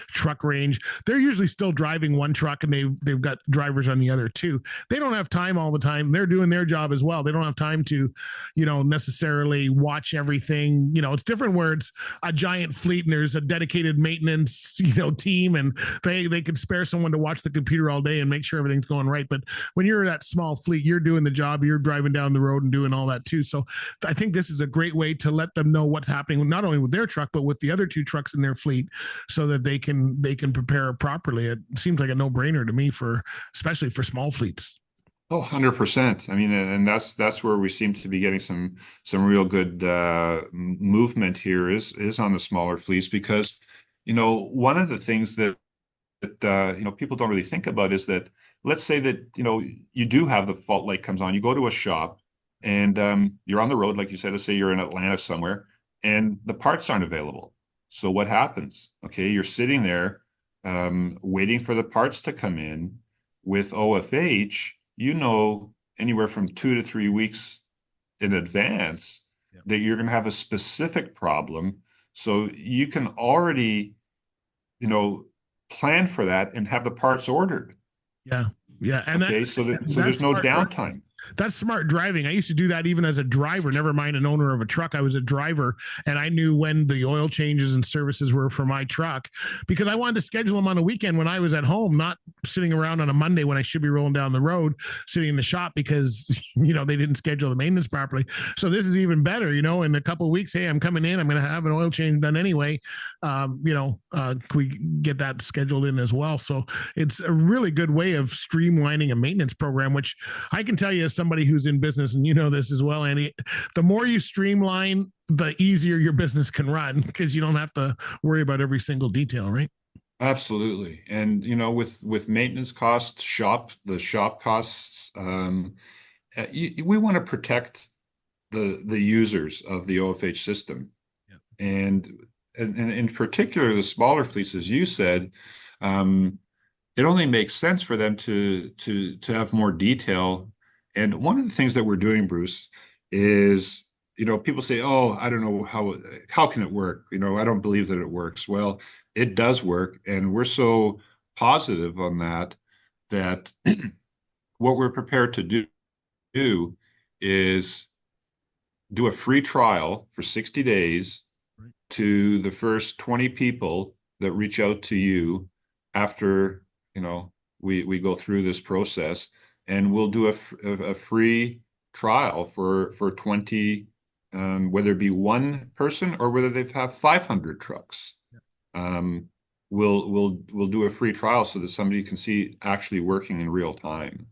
truck range. They're usually still driving one truck and they've got drivers on the other two. They don't have time all the time. They're doing their job as well. They don't have time to, necessarily watch everything. It's different where it's a giant fleet and there's a dedicated maintenance, team, and they can spare someone to watch the computer all day and make sure everything's going right. But when you're that small fleet, you're doing the job, you're driving down the road and doing all that too. So I think this is a great way to let them know what's happening, not only with their truck, but with the other two trucks in their fleet, so that they can prepare properly. It seems like a no-brainer to me, especially for small fleets. Oh, 100%. I mean, and that's where we seem to be getting some real good movement here is on the smaller fleets because, one of the things that people don't really think about is that let's say that, you do have the fault light comes on, you go to a shop and you're on the road, like you said, let's say you're in Atlanta somewhere and the parts aren't available. So what happens? Okay, you're sitting there waiting for the parts to come in. With OFH, anywhere from 2 to 3 weeks in advance that you're going to have a specific problem. So you can already, plan for that and have the parts ordered. Yeah. Yeah. And okay, so there's no downtime. That's smart driving. I used to do that even as a driver, never mind an owner of a truck. I was a driver and I knew when the oil changes and services were for my truck because I wanted to schedule them on a weekend when I was at home, not sitting around on a Monday when I should be rolling down the road, sitting in the shop because, they didn't schedule the maintenance properly. So this is even better, in a couple of weeks, hey, I'm coming in, I'm going to have an oil change done anyway. Can we get that scheduled in as well? So it's a really good way of streamlining a maintenance program, which I can tell you as somebody who's in business, and you know this as well, Andy, the more you streamline, the easier your business can run because you don't have to worry about every single detail, right? Absolutely. And with maintenance costs, the shop costs, we want to protect the users of the OFH system. Yeah. And in particular, the smaller fleets, as you said, it only makes sense for them to have more detail. And one of the things that we're doing, Bruce, is, people say, "Oh, I don't know how can it work?" I don't believe that it works. Well, it does work, and we're so positive on that what we're prepared to do is do a free trial for 60 days Right. to the first 20 people that reach out to you after, we go through this process, and we'll do a free trial for 20, whether it be one person or whether they have 500 trucks. Yeah. We'll do a free trial so that somebody can see actually working in real time.